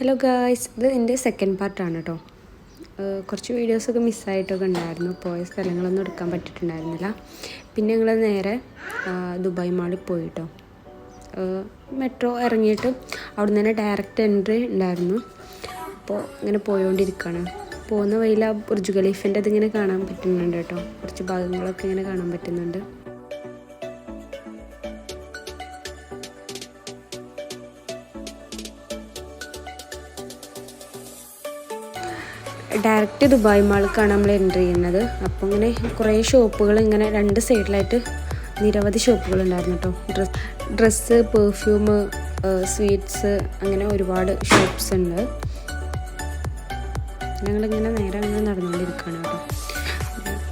Hello guys, ഇത് എൻ്റെ second പാർട്ടാണ് കേട്ടോ. കുറച്ച് വീഡിയോസൊക്കെ മിസ്സായിട്ടൊക്കെ ഉണ്ടായിരുന്നു. പോയ സ്ഥലങ്ങളൊന്നും എടുക്കാൻ പറ്റിയിട്ടുണ്ടായിരുന്നില്ല. പിന്നെ ഞങ്ങൾ നേരെ ദുബായ് മാളിൽ പോയി കേട്ടോ. മെട്രോ ഇറങ്ങിയിട്ട് അവിടെ നിന്ന് തന്നെ ഡയറക്റ്റ് എൻട്രി ഉണ്ടായിരുന്നു. അപ്പോൾ ഇങ്ങനെ പോയോണ്ടിരിക്കുകയാണ്. പോകുന്ന വഴിയിൽ ആ ബുർജ് ഖലീഫിൻ്റെ ഇതിങ്ങനെ കാണാൻ പറ്റുന്നുണ്ട് കേട്ടോ. കുറച്ച് ഭാഗങ്ങളൊക്കെ ഇങ്ങനെ കാണാൻ പറ്റുന്നുണ്ട്. ഡയറക്റ്റ് ദുബായ് മാളിലേക്കാണ് നമ്മൾ എൻട്രി ചെയ്യുന്നത്. അപ്പോൾ ഇങ്ങനെ കുറേ ഷോപ്പുകൾ ഇങ്ങനെ രണ്ട് സൈഡിലായിട്ട് നിരവധി ഷോപ്പുകൾ ഉണ്ടായിരുന്നു കേട്ടോ. ഡ്രസ്സ്, പെർഫ്യൂം, സ്വീറ്റ്സ്, അങ്ങനെ ഒരുപാട് ഷോപ്സ് ഉണ്ട്. ഞങ്ങളിങ്ങനെ നേരെ അങ്ങനെ നടന്നുകൊണ്ടിരിക്കുകയാണ് കേട്ടോ.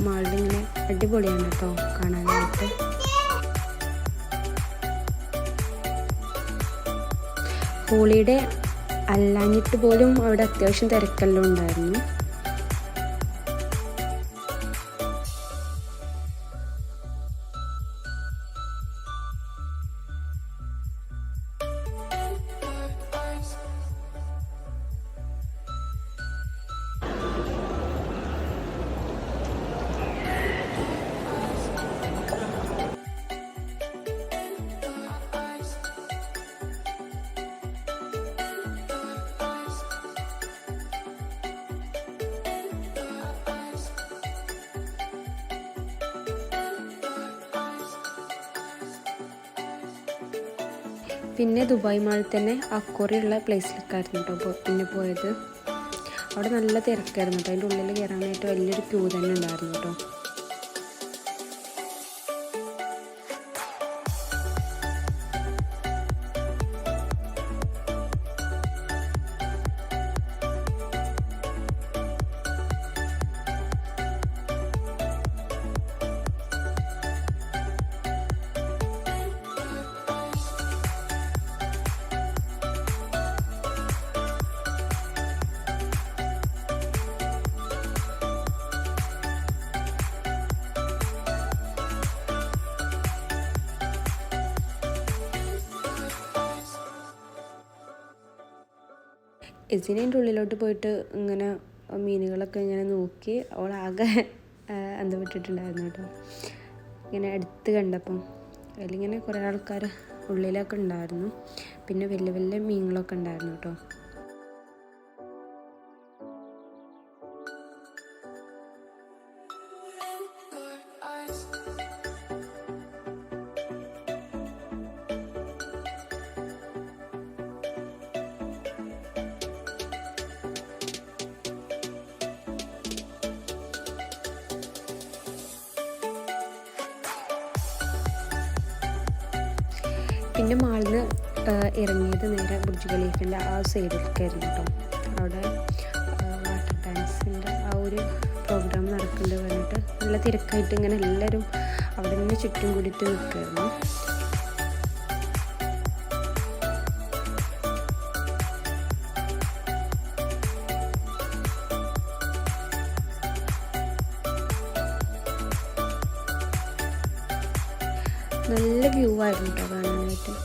മാളിലിങ്ങനെ അടിപൊളിയാണ് കേട്ടോ കാണാനായിട്ട്. ഹോളിഡേ അല്ലാഞ്ഞിട്ട് പോലും അവിടെ അത്യാവശ്യം തിരക്കെല്ലാം ഉണ്ടായിരുന്നു. പിന്നെ ദുബായ് മാളിൽ തന്നെ അക്കോറിയുള്ള പ്ലേസിലേക്കായിരുന്നു കേട്ടോ പിന്നെ പോയത്. അവിടെ നല്ല തിരക്കായിരുന്നു കേട്ടോ. അതിൻ്റെ ഉള്ളിൽ കയറാനായിട്ട് വലിയൊരു ക്യൂ തന്നെ ഉണ്ടായിരുന്നു കേട്ടോ. എസിനതിൻ്റെ ഉള്ളിലോട്ട് പോയിട്ട് ഇങ്ങനെ മീനുകളൊക്കെ ഇങ്ങനെ നോക്കി അവളാകെ വിട്ടിട്ടുണ്ടായിരുന്നു കേട്ടോ. ഇങ്ങനെ അടുത്ത് കണ്ടപ്പം അതിലിങ്ങനെ കുറേ ആൾക്കാർ ഉള്ളിലൊക്കെ ഉണ്ടായിരുന്നു. പിന്നെ വലിയ വലിയ മീനുകളൊക്കെ ഉണ്ടായിരുന്നു കേട്ടോ. പിന്നെ മാളിൽ നിന്ന് ഇറങ്ങിയത് നേരെ ബുർജ് ഖലീഫിൻ്റെ ആ സൈഡിലേക്കായിരുന്നു കേട്ടോ. അവിടെ വാട്ടർ ഡാൻസിൻ്റെ ആ ഒരു പ്രോഗ്രാം നടക്കുന്നുണ്ട് പറഞ്ഞിട്ട് നല്ല തിരക്കായിട്ട് ഇങ്ങനെ എല്ലാവരും അവിടെ നിന്ന് ചുറ്റും കൂടിയിട്ട് നിൽക്കുമായിരുന്നു. നല്ല വ്യൂ ആയിരുന്നു കേട്ടോ കാണാനായിട്ട്.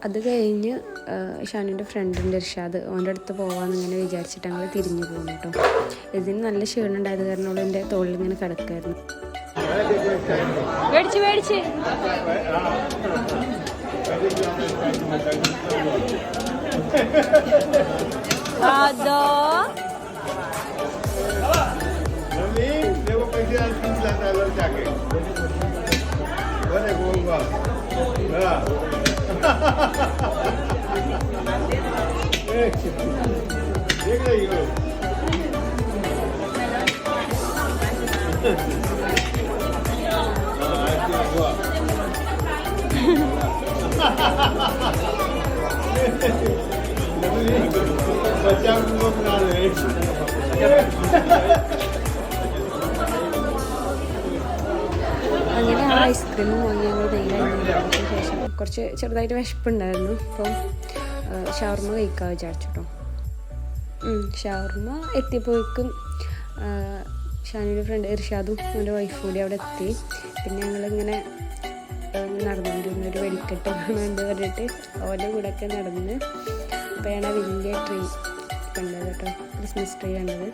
അത് കഴിഞ്ഞ് ഷാനുവിൻ്റെ ഫ്രണ്ടിൻ്റെ ഇർഷാദ് ഓൻ്റെ അടുത്ത് പോകാമെന്ന് ഇങ്ങനെ വിചാരിച്ചിട്ട് ഞങ്ങൾ തിരിഞ്ഞു പോകുന്നു കേട്ടോ. ഇതിന് നല്ല ക്ഷീണം ഉണ്ടായത് കാരണം അവൾ എൻ്റെ തോളിൽ ഇങ്ങനെ കിടക്കായിരുന്നു. മേടിച്ച് മേടിച്ച് അതോ അങ്ങനെ ആ ഐസ്ക്രീമും വാങ്ങി ഞങ്ങൾ നെയ്യായി ശേഷം കുറച്ച് ചെറുതായിട്ട് വിശപ്പുണ്ടായിരുന്നു. അപ്പം ഷവർമ്മ കഴിക്കാൻ വിചാരിച്ചു കേട്ടോ. ഷവർമ്മ എത്തിയപ്പോഴേക്കും ഷാനുവിൻ്റെ ഫ്രണ്ട് ഇർഷാദും എൻ്റെ വൈഫും കൂടി അവിടെ എത്തി. പിന്നെ ഞങ്ങളിങ്ങനെ നടന്നുകൊണ്ടിരുന്ന ഒരു വെടിക്കെട്ട് കാണാണ്ട് പറഞ്ഞിട്ട് ഓൻ്റെ കൂടെ ഒക്കെ നടന്ന് അപ്പോഴാണ് വലിയ ട്രീ കണ്ടത് കേട്ടോ, ക്രിസ്മസ് ട്രീ കണ്ടത്.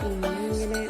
പിന്നെ ഇങ്ങനെ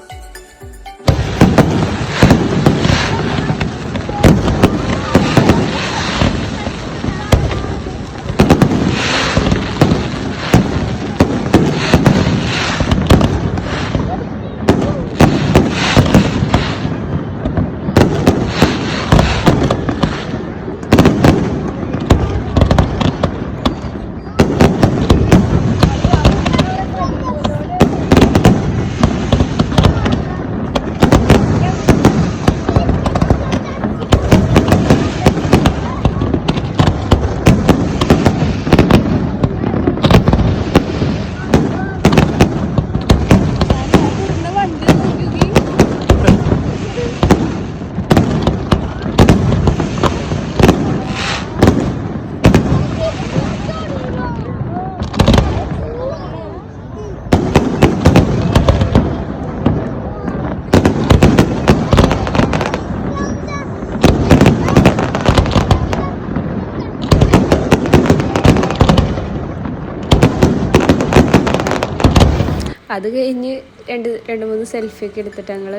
അത് കഴിഞ്ഞ് രണ്ട് മൂന്ന് സെൽഫിയൊക്കെ എടുത്തിട്ട് ഞങ്ങൾ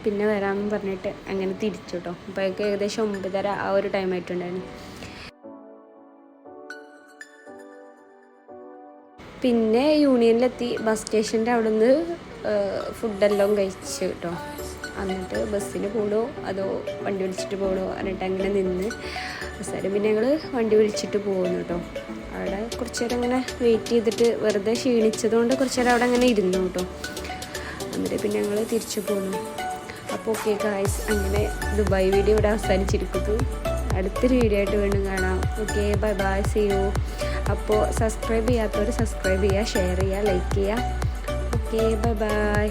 പിന്നെ വരാമെന്ന് പറഞ്ഞിട്ട് അങ്ങനെ തിരിച്ചു കേട്ടോ. അപ്പോഴേക്ക് ഏകദേശം 9:30 ആ ഒരു ടൈം ആയിട്ടുണ്ടായിരുന്നു. പിന്നെ യൂണിയനിലെത്തി ബസ് സ്റ്റേഷൻ്റെ അവിടെ നിന്ന് ഫുഡെല്ലാം കഴിച്ചു കേട്ടോ. എന്നിട്ട് ബസ്സിന് പോകണോ അതോ വണ്ടി വിളിച്ചിട്ട് പോകണോ എന്നിട്ട് അങ്ങനെ നിന്ന് അവസാനം പിന്നെ ഞങ്ങൾ വണ്ടി വിളിച്ചിട്ട് പോകുന്നു കേട്ടോ. അവിടെ കുറച്ച് നേരം അങ്ങനെ വെയിറ്റ് ചെയ്തിട്ട് വെറുതെ ക്ഷീണിച്ചതുകൊണ്ട് കുറച്ച് നേരം അവിടെ അങ്ങനെ ഇരുന്നു കേട്ടോ. എന്നിട്ട് പിന്നെ ഞങ്ങൾ തിരിച്ചു പോന്നു. അപ്പോൾ ഓക്കെ ഗായ്സ്, അങ്ങനെ ദുബായ് വീഡിയോ ഇവിടെ അവസാനിച്ചിരിക്കുന്നു. അടുത്തൊരു വീഡിയോ ആയിട്ട് വീണ്ടും കാണാം. Okay bye bye, see you. അപ്പോൾ സബ്സ്ക്രൈബ് ചെയ്യാത്തവർ സബ്സ്ക്രൈബ് ചെയ്യുക, ഷെയർ ചെയ്യുക, ലൈക്ക് ചെയ്യുക. Okay bye by.